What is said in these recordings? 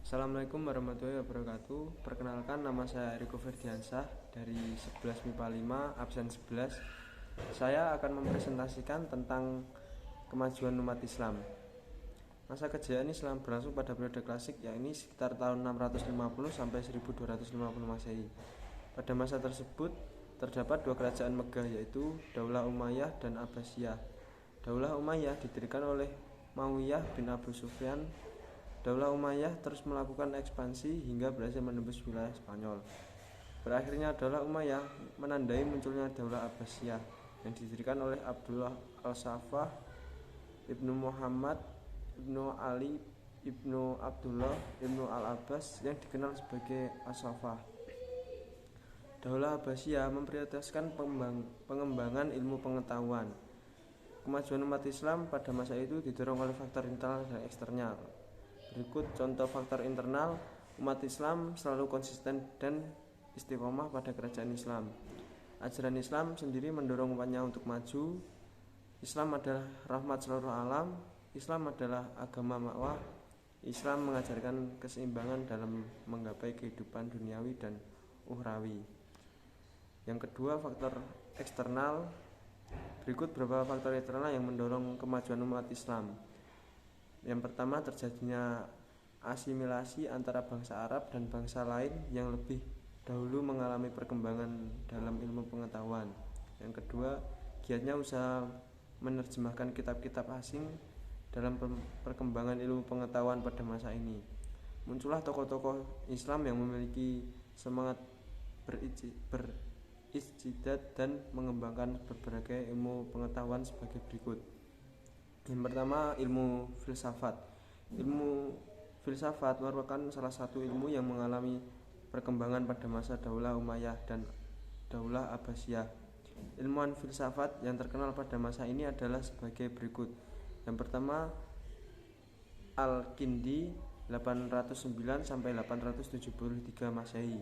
Assalamualaikum warahmatullahi wabarakatuh. Perkenalkan, nama saya Eriko Ferdiansah dari 11 MIPA 5 absen 11. Saya akan mempresentasikan tentang kemajuan umat Islam. Masa kejayaan Islam berlangsung pada periode klasik, yakni sekitar tahun 650 sampai 1250 Masehi. Pada masa tersebut terdapat dua kerajaan megah, yaitu Daulah Umayyah dan Abbasiyah. Daulah Umayyah didirikan oleh Muawiyah bin Abu Sufyan. Daulah Umayyah terus melakukan ekspansi hingga berhasil menembus wilayah Spanyol. Berakhirnya Daulah Umayyah menandai munculnya Daulah Abbasiyah yang didirikan oleh Abdullah Al-Saffah, Ibnu Muhammad, Ibnu Ali, Ibnu Abdullah, Ibnu Al-Abbas yang dikenal sebagai As-Saffah. Daulah Abbasiyah memprioritaskan pengembangan ilmu pengetahuan. Kemajuan umat Islam pada masa itu didorong oleh faktor internal dan eksternal. Berikut contoh faktor internal. Umat Islam selalu konsisten dan istiqomah pada kerajaan Islam. Ajaran Islam sendiri mendorong umatnya untuk maju. Islam adalah rahmat seluruh alam. Islam adalah agama makwah. Islam mengajarkan keseimbangan dalam menggapai kehidupan duniawi dan ukhrawi. Yang kedua, faktor eksternal. Berikut beberapa faktor eksternal yang mendorong kemajuan umat Islam. Yang pertama, terjadinya asimilasi antara bangsa Arab dan bangsa lain yang lebih dahulu mengalami perkembangan dalam ilmu pengetahuan. Yang kedua, giatnya usaha menerjemahkan kitab-kitab asing dalam perkembangan ilmu pengetahuan pada masa ini. Muncullah tokoh-tokoh Islam yang memiliki semangat berijtihad dan mengembangkan berbagai ilmu pengetahuan sebagai berikut. Yang pertama, ilmu filsafat. Ilmu filsafat merupakan salah satu ilmu yang mengalami perkembangan pada masa Daulah Umayyah dan Daulah Abbasiyah. Ilmuwan filsafat yang terkenal pada masa ini adalah sebagai berikut. Yang pertama, Al-Kindi 809 sampai 873 Masehi.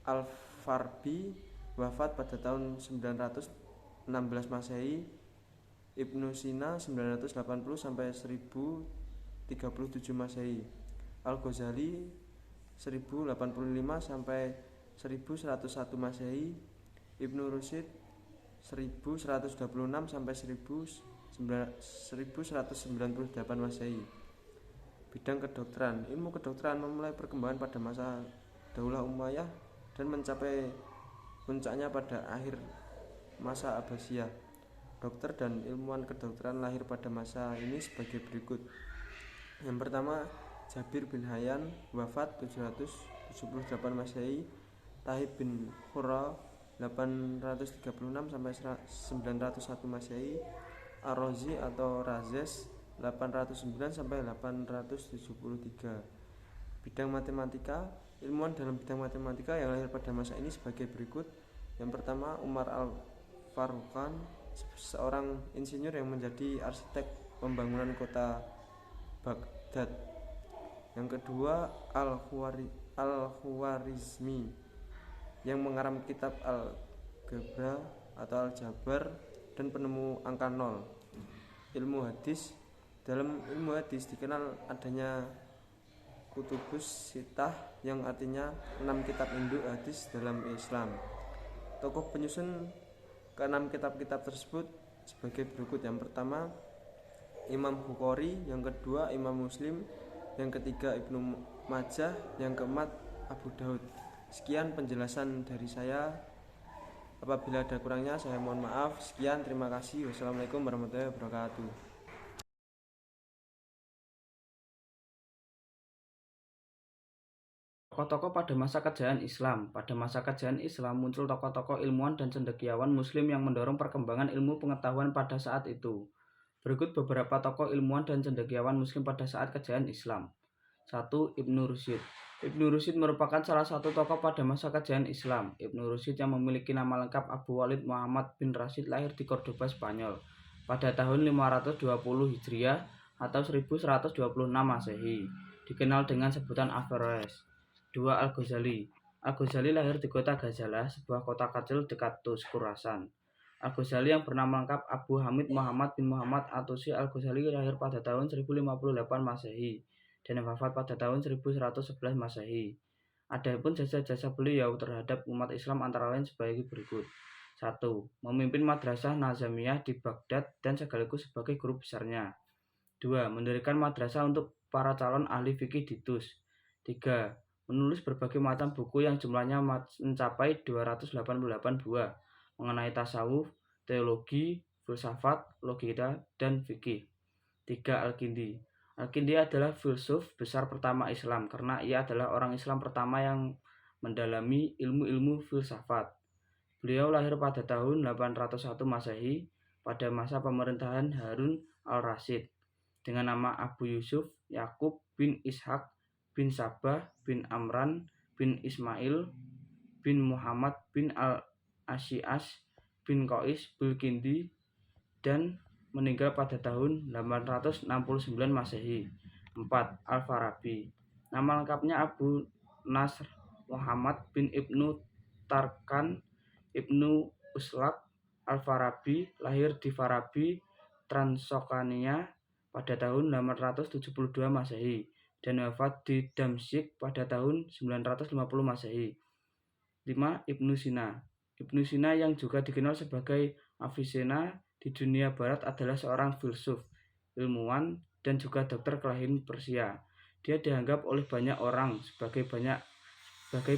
Al-Farabi wafat pada tahun 916 Masehi. Ibnu Sina 980 sampai 1037 Masehi. Al-Ghazali 1085 sampai 1101 Masehi. Ibnu Rusyid 1126 sampai 1198 Masehi. Bidang kedokteran. Ilmu kedokteran memulai perkembangan pada masa Daulah Umayyah dan mencapai puncaknya pada akhir masa Abbasiyah. Dokter dan ilmuwan kedokteran lahir pada masa ini sebagai berikut. Yang pertama, Jabir bin Hayyan wafat 778 Masehi. Tahib bin Qurra 836 sampai 901 Masehi. Ar-Razi atau Razes 809 sampai 873. Bidang matematika. Ilmuwan dalam bidang matematika yang lahir pada masa ini sebagai berikut. Yang pertama, Umar al-Faruqan, seorang insinyur yang menjadi arsitek pembangunan kota Baghdad. Yang kedua, Al-Khwarizmi yang mengarang kitab Al-Gebra atau Al-Jabar dan penemu angka 0. Ilmu hadis. Dalam ilmu hadis dikenal adanya Kutubus Sittah yang artinya 6 kitab induk hadis dalam Islam. Tokoh penyusun keenam kitab-kitab tersebut sebagai berikut. Yang pertama, Imam Bukhari. Yang kedua, Imam Muslim. Yang ketiga, Ibnu Majah. Yang keempat, Abu Daud. Sekian penjelasan dari saya. Apabila ada kurangnya saya mohon maaf. Sekian, terima kasih. Wassalamualaikum warahmatullahi wabarakatuh. Tokoh-tokoh pada masa kejayaan Islam. Pada masa kejayaan Islam muncul tokoh-tokoh ilmuwan dan cendekiawan Muslim yang mendorong perkembangan ilmu pengetahuan pada saat itu. Berikut beberapa tokoh ilmuwan dan cendekiawan Muslim pada saat kejayaan Islam. 1. Ibnu Rusyid. Ibnu Rusyid merupakan salah satu tokoh pada masa kejayaan Islam. Ibnu Rusyid yang memiliki nama lengkap Abu Walid Muhammad bin Rashid lahir di Cordoba, Spanyol pada tahun 520 Hijriah atau 1126 Masehi. Dikenal dengan sebutan Averroes. 2. Al-Ghazali. Al-Ghazali lahir di kota Ghazalah, sebuah kota kecil dekat Tus, Khurasan. Al-Ghazali yang bernama lengkap Abu Hamid Muhammad bin Muhammad At-Tusi Al-Ghazali lahir pada tahun 1058 Masehi. dan wafat pada tahun 1111 Masehi. Adapun jasa-jasa beliau terhadap umat Islam antara lain sebagai berikut. 1. Memimpin madrasah Nazamiyah di Baghdad dan sekaligus sebagai guru besarnya. 2. Mendirikan madrasah untuk para calon ahli fikih di Tus. 3. Menulis berbagai macam buku yang jumlahnya mencapai 288 buah mengenai tasawuf, teologi, filsafat, logika, dan fikih. 3. Al-Kindi. Al-Kindi adalah filsuf besar pertama Islam karena ia adalah orang Islam pertama yang mendalami ilmu-ilmu filsafat. Beliau lahir pada tahun 801 Masehi pada masa pemerintahan Harun al-Rasyid dengan nama Abu Yusuf Yakub bin Ishaq bin Sabah bin Amran bin Ismail bin Muhammad bin al-Asyias bin Qais bil-Kindi dan meninggal pada tahun 869 Masehi. 4. Al-Farabi. Nama lengkapnya Abu Nasr Muhammad bin Ibnu Tarkan Ibnu Uslak Al-Farabi lahir di Farabi, Transokania pada tahun 872 Masehi dan wafat di Damsyik pada tahun 950 Masehi. 5. Ibnu Sina. Ibnu Sina yang juga dikenal sebagai Avicenna di dunia barat adalah seorang filsuf, ilmuwan, dan juga dokter kelahiran Persia. Dia dianggap oleh banyak orang sebagai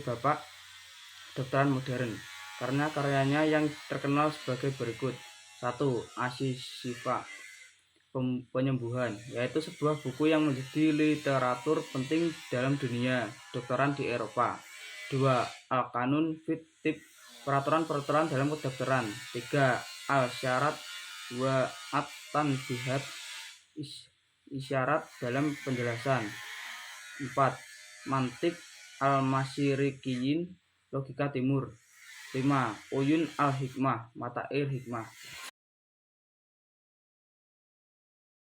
bapak kedokteran modern karena karyanya yang terkenal sebagai berikut. 1. Asy-Syifa, penyembuhan, yaitu sebuah buku yang menjadi literatur penting dalam dunia kedokteran di Eropa. 2. Al-Qanun fit Tibb, peraturan-peraturan dalam kedokteran. 3. Al-Syarat wa at-Tanbihat, isyarat dalam penjelasan. 4. Mantik al-Masyrikiyin, logika timur. 5. Uyun al-Hikmah, mata air hikmah.